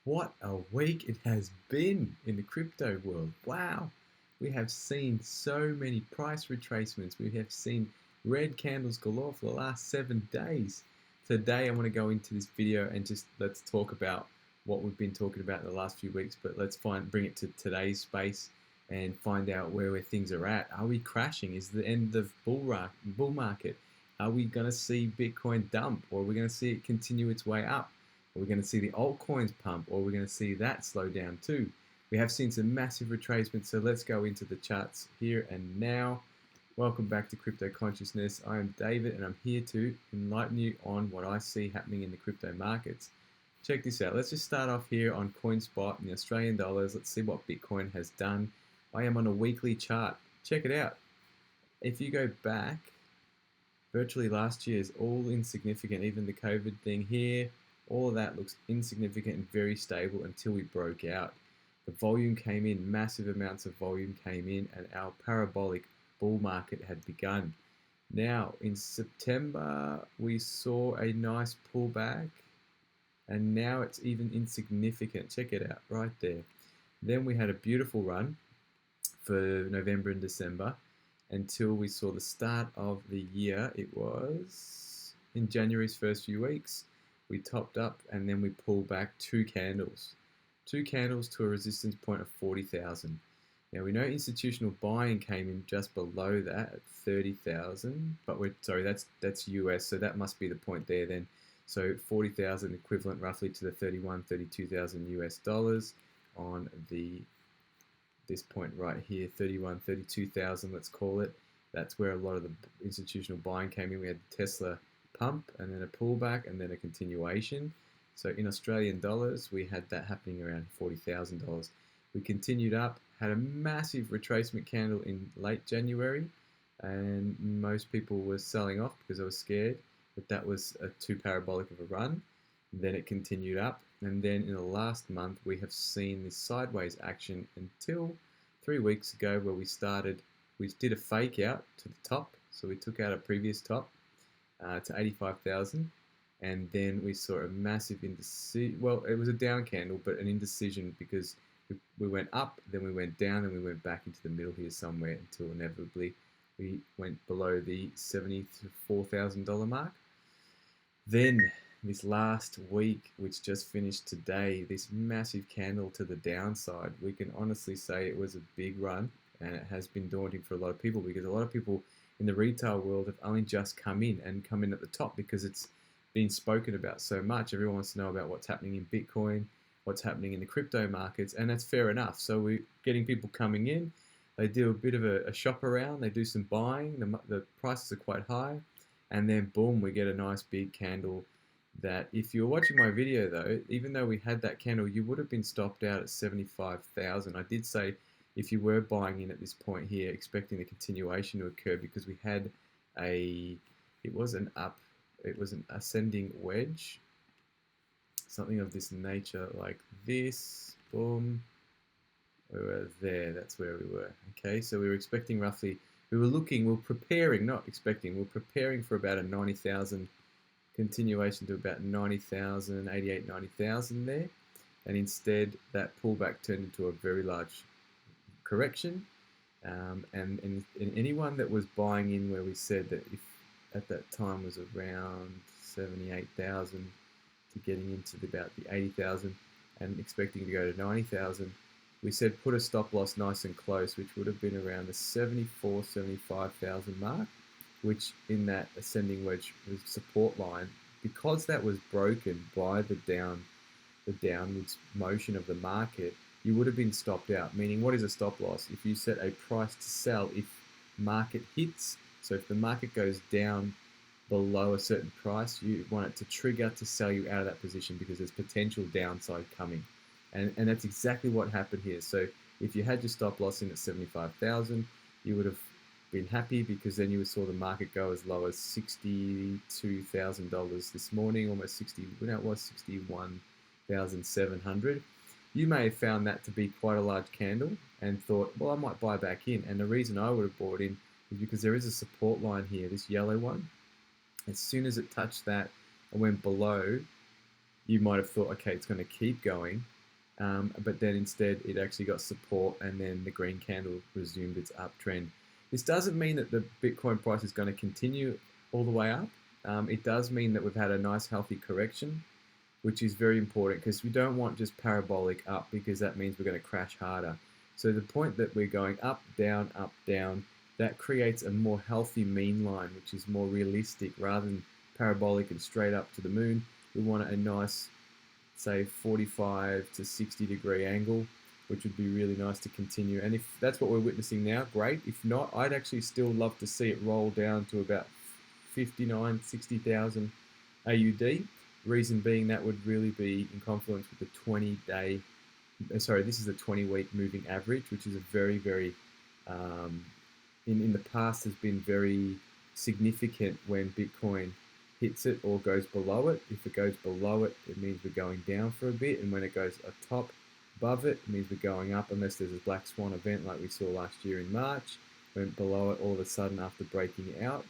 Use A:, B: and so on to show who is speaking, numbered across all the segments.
A: What a week it has been in the crypto world. Wow. We have seen so many price retracements. We have seen red candles galore for the last 7 days. Today, I want to go into this video and just let's talk about what we've been talking about in the last few weeks, but let's bring it to today's space and find out where things are at. Are we crashing? Is the end of bull market? Are we going to see Bitcoin dump, or are we going to see it continue its way up? Are we going to see the altcoins pump, or are we going to see that slow down too? We have seen some massive retracements, so let's go into the charts here and now. Welcome back to Crypto Consciousness. I am David, and I'm here to enlighten you on what I see happening in the crypto markets. Check this out. Let's just start off here on CoinSpot in the Australian dollars. Let's see what Bitcoin has done. I am on a weekly chart. Check it out. If you go back, virtually last year is all insignificant. Even the COVID thing here, all of that looks insignificant and very stable until we broke out. The volume came in, massive amounts of volume came in, and our parabolic bull market had begun. Now, in September, we saw a nice pullback, and now it's even insignificant. Check it out right there. Then we had a beautiful run for November and December until we saw the start of the year. It was in January's first few weeks. We topped up and then we pulled back two candles to a resistance point of 40,000. Now we know institutional buying came in just below that at 30,000, but that's US, so that must be the point there then. So 40,000 equivalent roughly to the 32,000 US dollars on this point right here, 32,000, let's call it. That's where a lot of the institutional buying came in. We had the Tesla pump and then a pullback and then a continuation. So in Australian dollars, we had that happening around $40,000. We continued up, had a massive retracement candle in late January, and most people were selling off because they were scared, but that was too parabolic of a run. Then it continued up, and then in the last month, we have seen this sideways action until 3 weeks ago, where we did a fake out to the top. So we took out a previous top to 85,000, and then we saw a massive indecision. Well, it was a down candle, but an indecision because we went up, then we went down, and we went back into the middle here somewhere until inevitably we went below the $74,000 mark. Then this last week, which just finished today, this massive candle to the downside, we can honestly say it was a big run, and it has been daunting for a lot of people because a lot of people in the retail world have only just come in at the top because it's been spoken about so much. Everyone wants to know about what's happening in Bitcoin, what's happening in the crypto markets, and that's fair enough. So we're getting people coming in, they do a bit of a shop around, they do some buying, the prices are quite high, and then boom, we get a nice big candle that if you're watching my video though, even though we had that candle, you would have been stopped out at 75,000. I did say if you were buying in at this point here, expecting the continuation to occur because we had it was an ascending wedge, something of this nature like this, boom, we were there, that's where we were. Okay, so we were expecting roughly, we were preparing, not expecting, we were preparing for about a 90,000 continuation to about 90,000, 88, 90,000 there, and instead that pullback turned into a very large correction, and anyone that was buying in where we said that if at that time was around 78,000 to getting into about the 80,000 and expecting to go to 90,000, we said put a stop loss nice and close, which would have been around the 74, 75,000 mark, which in that ascending wedge was support line. Because that was broken by the downwards motion of the market, you would have been stopped out. Meaning, what is a stop loss? If you set a price to sell, if market hits, so if the market goes down below a certain price, you want it to trigger to sell you out of that position because there's potential downside coming. And that's exactly what happened here. So if you had your stop loss in at 75,000, you would have been happy because then you saw the market go as low as $62,000 this morning, almost 60, no, it was 61,700. You may have found that to be quite a large candle and thought, well, I might buy back in. And the reason I would have bought in is because there is a support line here, this yellow one. As soon as it touched that and went below, you might have thought, okay, it's going to keep going, but then instead it actually got support, and then the green candle resumed its uptrend. This doesn't mean that the Bitcoin price is going to continue all the way up. It does mean that we've had a nice healthy correction, which is very important, because we don't want just parabolic up, because that means we're going to crash harder. So the point that we're going up, down, that creates a more healthy mean line, which is more realistic rather than parabolic and straight up to the moon. We want a nice, say, 45 to 60 degree angle, which would be really nice to continue. And if that's what we're witnessing now, great. If not, I'd actually still love to see it roll down to about 59, 60,000 AUD. Reason being, that would really be in confluence with the 20-day, sorry, this is a 20-week moving average, which is a very, very, in the past has been very significant when Bitcoin hits it or goes below it. If it goes below it, it means we're going down for a bit, and when it goes above it, it means we're going up, unless there's a black swan event like we saw last year in March. Went below it all of a sudden after breaking out,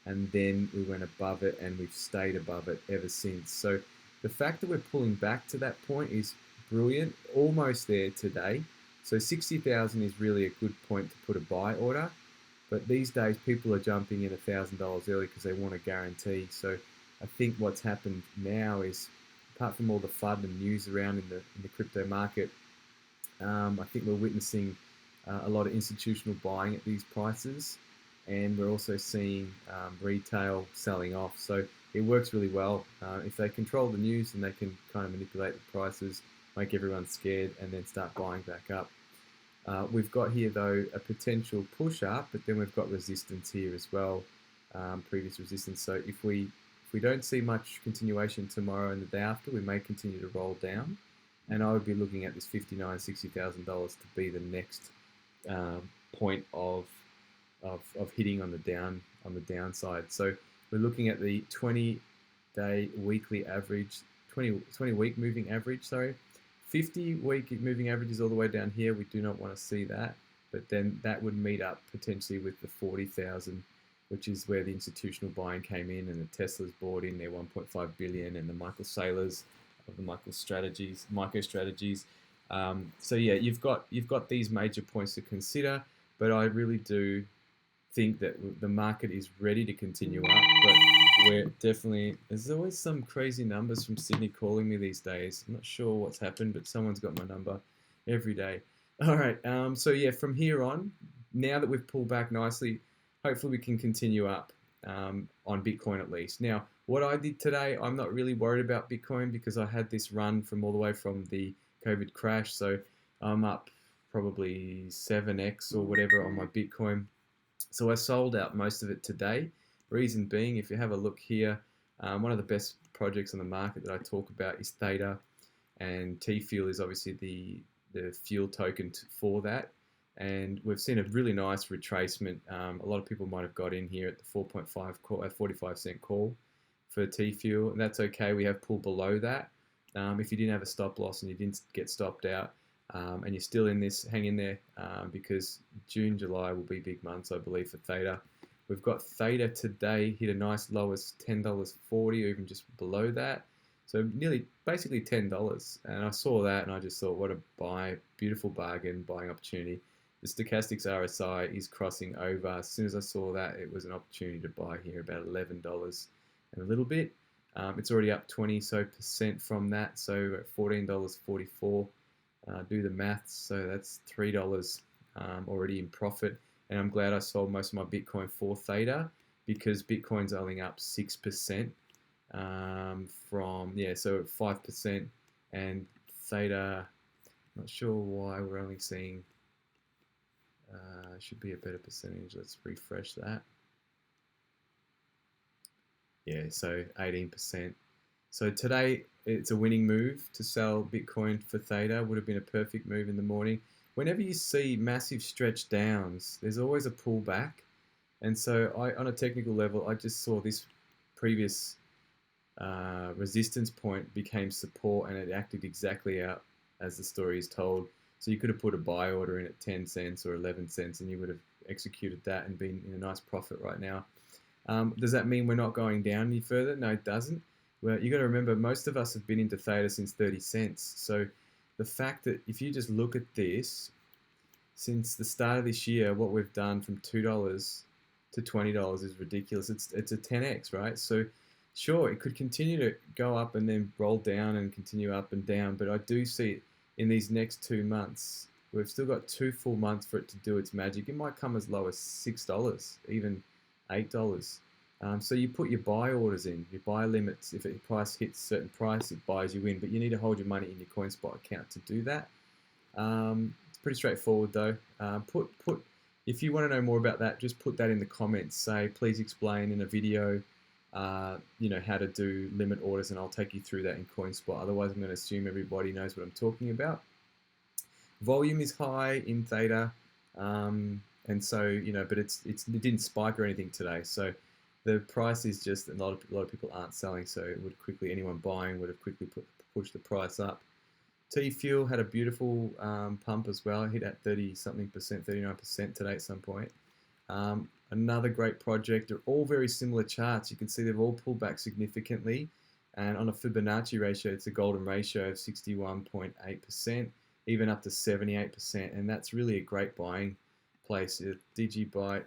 A: and then we went above it, and we've stayed above it ever since. So the fact that we're pulling back to that point is brilliant, almost there today. So 60,000 is really a good point to put a buy order. But these days, people are jumping in $1,000 early because they want a guarantee. So I think what's happened now is, apart from all the FUD and news around in the crypto market, I think we're witnessing a lot of institutional buying at these prices, and we're also seeing retail selling off. So it works really well. If they control the news, then they can kind of manipulate the prices, make everyone scared, and then start buying back up. We've got here, though, a potential push up, but then we've got resistance here as well, previous resistance. So if we don't see much continuation tomorrow and the day after, we may continue to roll down. And I would be looking at this $59,000, $60,000 to be the next point of hitting on the downside. So we're looking at the 20-day weekly average, 20-week moving average, sorry. 50-week moving average is all the way down here. We do not want to see that, but then that would meet up potentially with the 40,000, which is where the institutional buying came in, and the Teslas bought in their 1.5 billion, and the Michael Saylors of the MicroStrategies. So yeah, you've got these major points to consider, but I really do think that the market is ready to continue up, but we're definitely, there's always some crazy numbers from Sydney calling me these days. I'm not sure what's happened, but someone's got my number every day. All right, so yeah, from here on, now that we've pulled back nicely, hopefully we can continue up on Bitcoin at least. Now, what I did today, I'm not really worried about Bitcoin because I had this run from all the way from the COVID crash, so I'm up probably 7x or whatever on my Bitcoin. So I sold out most of it today. Reason being, if you have a look here, one of the best projects on the market that I talk about is Theta, and T-Fuel is obviously the fuel token for that. And we've seen a really nice retracement. A lot of people might have got in here at the 4.5 call, at 45-cent call for T-Fuel, and that's okay. We have pulled below that. If you didn't have a stop loss and you didn't get stopped out, and you're still in this, hang in there, because June, July will be big months, I believe, for Theta. We've got Theta today hit a nice low as $10.40, or even just below that. So nearly, basically $10. And I saw that and I just thought, what a beautiful bargain, buying opportunity. The stochastics RSI is crossing over. As soon as I saw that, it was an opportunity to buy here, about $11 and a little bit. It's already up 20% from that, so we're at $14.44. Do the maths, so that's $3 already in profit. And I'm glad I sold most of my Bitcoin for Theta, because Bitcoin's only up 6% from, yeah, so 5%, and Theta, not sure why we're only seeing, should be a better percentage. Let's refresh that. Yeah, so 18%. So today it's a winning move to sell Bitcoin for Theta. Would have been a perfect move in the morning. Whenever you see massive stretch downs, there's always a pullback. And so on a technical level, I just saw this previous resistance point became support, and it acted exactly out as the story is told. So you could have put a buy order in at 10 cents or 11 cents, and you would have executed that and been in a nice profit right now. Does that mean we're not going down any further? No, it doesn't. Well, you got to remember, most of us have been into Theta since 30 cents. So the fact that if you just look at this, since the start of this year, what we've done from $2 to $20 is ridiculous. It's a 10x, right? So sure, it could continue to go up and then roll down and continue up and down, but I do see it in these next 2 months. We've still got 2 full months for it to do its magic. It might come as low as $6, even $8. So you put your buy orders in, your buy limits. If the price hits a certain price, it buys you in, but you need to hold your money in your CoinSpot account to do that. It's pretty straightforward though. If you want to know more about that, just put that in the comments. Say, please explain in a video, how to do limit orders, and I'll take you through that in CoinSpot. Otherwise, I'm going to assume everybody knows what I'm talking about. Volume is high in Theta, and so but it didn't spike or anything today. So the price is just a lot of people aren't selling, so it would quickly, anyone buying would have quickly pushed the price up. T-Fuel had a beautiful pump as well. It hit at 30-something percent, 39% today at some point. Another great project. They're all very similar charts. You can see they've all pulled back significantly. And on a Fibonacci ratio, it's a golden ratio of 61.8%, even up to 78%. And that's really a great buying place. Digibytes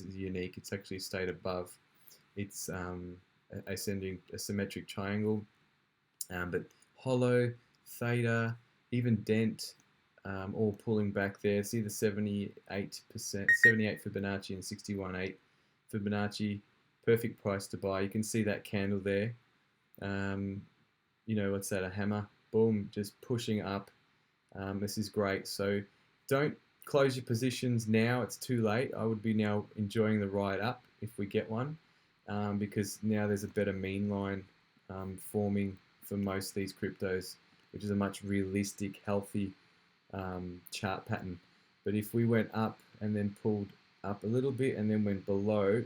A: is unique. It's actually stayed above. It's ascending a symmetric triangle. But Hollow, Theta, even Dent, all pulling back there. See the 78 Fibonacci and 61.8 Fibonacci, perfect price to buy. You can see that candle there. What's that? A hammer. Boom, just pushing up. This is great. So don't close your positions now. It's too late. I would be now enjoying the ride up if we get one, because now there's a better mean line forming for most of these cryptos, which is a much realistic, healthy chart pattern. But if we went up and then pulled up a little bit and then went below,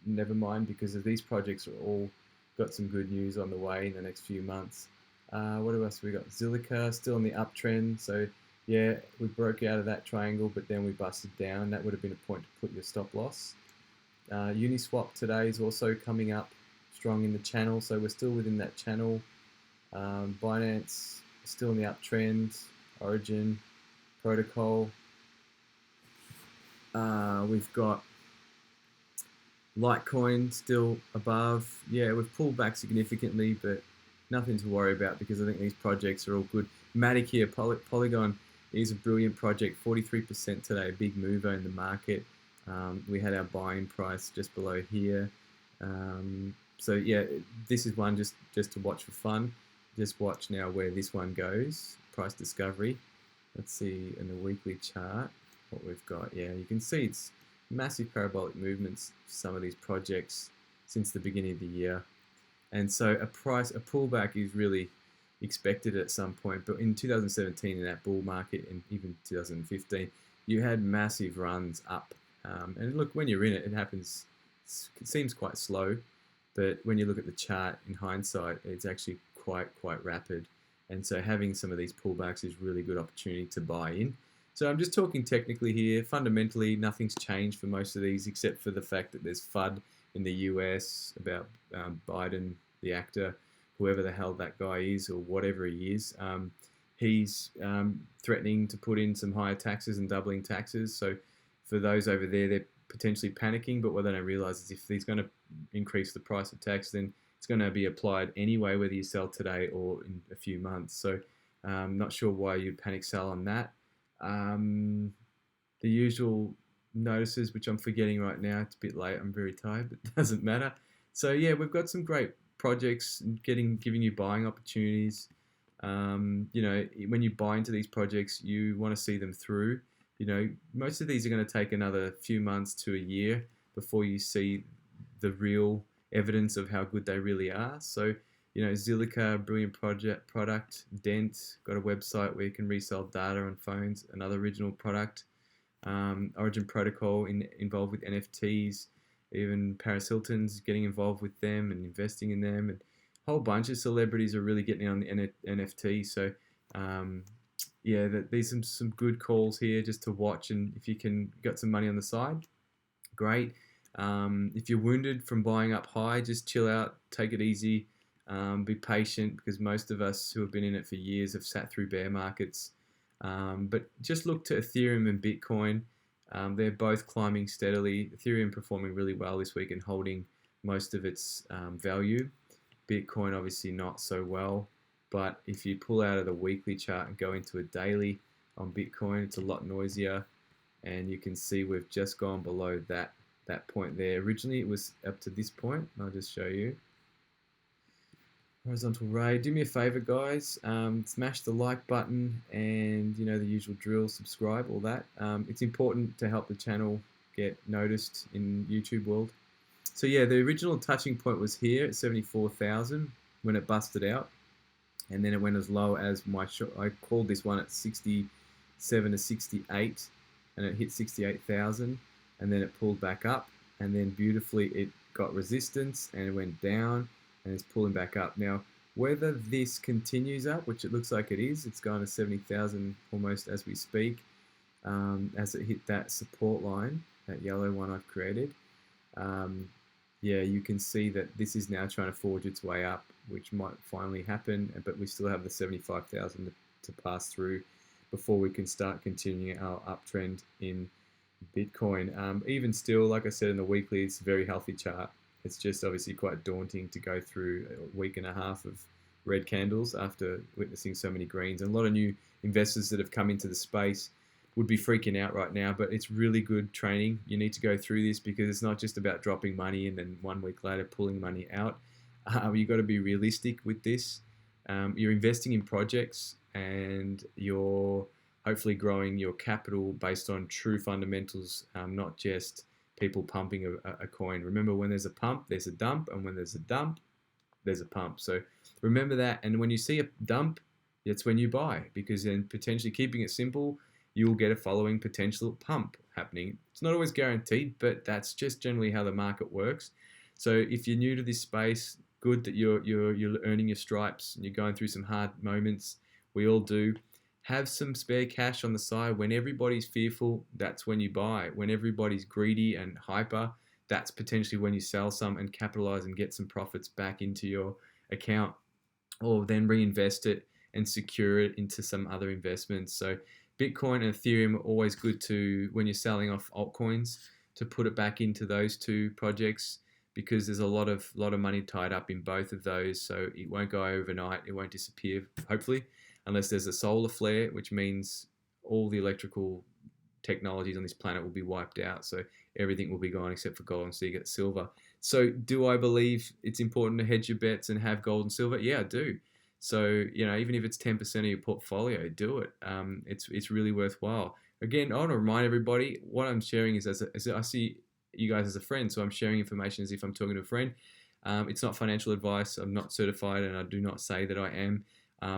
A: never mind, because of these projects are all got some good news on the way in the next few months. What else have we got? Zilliqa still on the uptrend. So yeah, we broke out of that triangle, but then we busted down. That would have been a point to put your stop loss. Uniswap today is also coming up strong in the channel, so we're still within that channel. Binance still in the uptrend. Origin, Protocol. We've got Litecoin still above. Yeah, we've pulled back significantly, but nothing to worry about because I think these projects are all good. Matic here, Polygon is a brilliant project. 43% today, a big mover in the market. We had our buying price just below here. So yeah, this is one just to watch for fun. Just watch now where this one goes. Price discovery. Let's see in the weekly chart what we've got. Yeah, you can see it's massive parabolic movements, some of these projects since the beginning of the year. And so a pullback is really expected at some point. But in 2017, in that bull market, and even 2015, you had massive runs up. And look, when you're in it, it happens. It seems quite slow, but when you look at the chart in hindsight, it's actually quite rapid. And so having some of these pullbacks is really good opportunity to buy in. So I'm just talking technically here. Fundamentally, nothing's changed for most of these except for the fact that there's FUD in the US about Biden, the actor, whoever the hell that guy is or whatever he is. He's threatening to put in some higher taxes and doubling taxes. So for those over there, they're potentially panicking, but what they don't realize is if he's going to increase the price of tax, then it's going to be applied anyway, whether you sell today or in a few months. So not sure why you'd panic sell on that. The usual notices, which I'm forgetting right now. It's a bit late. I'm very tired, but it doesn't matter. So yeah, we've got some great projects giving you buying opportunities. When you buy into these projects, you want to see them through. Most of these are going to take another few months to a year before you see the real evidence of how good they really are. So, Zilliqa, brilliant product. Dent, got a website where you can resell data on phones, another original product. Origin Protocol involved with NFTs. Even Paris Hilton's getting involved with them and investing in them. And a whole bunch of celebrities are really getting on the NFT. So, there's some good calls here just to watch. And if you got some money on the side, great. If you're wounded from buying up high, just chill out, take it easy. Be patient, because most of us who have been in it for years have sat through bear markets. But just look to Ethereum and Bitcoin. They're both climbing steadily. Ethereum performing really well this week and holding most of its value. Bitcoin obviously not so well. But if you pull out of the weekly chart and go into a daily on Bitcoin, it's a lot noisier. And you can see we've just gone below that point there. Originally it was up to this point. I'll just show you. Horizontal ray. Do me a favor, guys. Smash the like button, and you know the usual drill. Subscribe, all that. It's important to help the channel get noticed in YouTube world. So yeah, the original touching point was here at 74,000 when it busted out, and then it went as low as I called this one at 67 to 68, and it hit 68,000, and then it pulled back up, and then beautifully it got resistance and it went down. And it's pulling back up. Now, whether this continues up, which it looks like it is, it's going to 70,000 almost as we speak, as it hit that support line, that yellow one I've created. Yeah, you can see that this is now trying to forge its way up, which might finally happen, but we still have the 75,000 to pass through before we can start continuing our uptrend in Bitcoin. Even still, like I said in the weekly, it's a very healthy chart. It's just obviously quite daunting to go through a week and a half of red candles after witnessing so many greens. And a lot of new investors that have come into the space would be freaking out right now, but it's really good training. You need to go through this because it's not just about dropping money and then 1 week later pulling money out. You've got to be realistic with this. You're investing in projects, and you're hopefully growing your capital based on true fundamentals, not just people pumping a coin. Remember, when there's a pump, there's a dump, and when there's a dump, there's a pump. So remember that, and when you see a dump, that's when you buy, because then potentially, keeping it simple, you'll get a following potential pump happening. It's not always guaranteed, but that's just generally how the market works. So if you're new to this space, good that you're earning your stripes and you're going through some hard moments. We all do. Have some spare cash on the side. When everybody's fearful, that's when you buy. When everybody's greedy and hyper, that's potentially when you sell some and capitalize and get some profits back into your account, or then reinvest it and secure it into some other investments. So Bitcoin and Ethereum are always good to, when you're selling off altcoins, to put it back into those two projects, because there's a lot of money tied up in both of those. So it won't go overnight. It won't disappear, hopefully, unless there's a solar flare, which means all the electrical technologies on this planet will be wiped out. So everything will be gone except for gold and so you get silver. So do I believe it's important to hedge your bets and have gold and silver? Yeah, I do. So, you know, even if it's 10% of your portfolio, do it. It's really worthwhile. Again, I want to remind everybody, what I'm sharing is as I see you guys as a friend, so I'm sharing information as if I'm talking to a friend. It's not financial advice. I'm not certified, and I do not say that I am.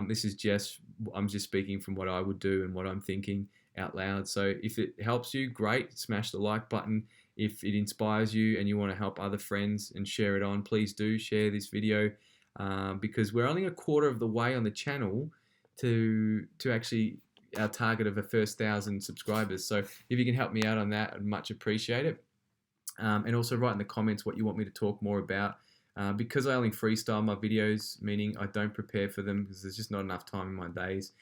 A: This is I'm just speaking from what I would do and what I'm thinking out loud. So if it helps you, great, smash the like button. If it inspires you and you want to help other friends and share it on, please do share this video, because we're only a quarter of the way on the channel to actually our target of the first 1,000 subscribers. So if you can help me out on that, I'd much appreciate it. And also write in the comments what you want me to talk more about. Because I only freestyle my videos, meaning I don't prepare for them because there's just not enough time in my days,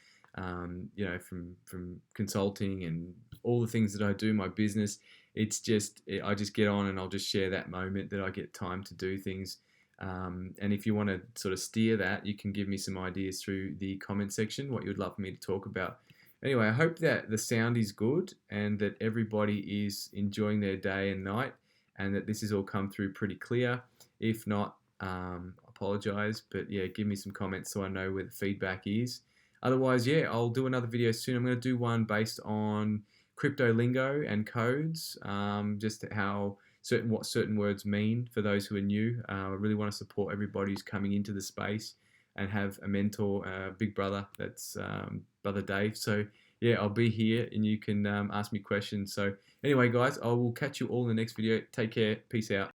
A: you know, from consulting and all the things that I do, my business, it's just, I just get on and I'll just share that moment that I get time to do things. And if you want to sort of steer that, you can give me some ideas through the comment section, what you would love for me to talk about. Anyway, I hope that the sound is good and that everybody is enjoying their day and night, and that this has all come through pretty clear. If not, apologize, but yeah, give me some comments so I know where the feedback is. Otherwise, yeah, I'll do another video soon. I'm going to do one based on crypto lingo and codes, just what certain words mean for those who are new. I really want to support everybody who's coming into the space and have a mentor, big brother, that's Brother Dave. So yeah, I'll be here and you can ask me questions. So anyway, guys, I will catch you all in the next video. Take care. Peace out.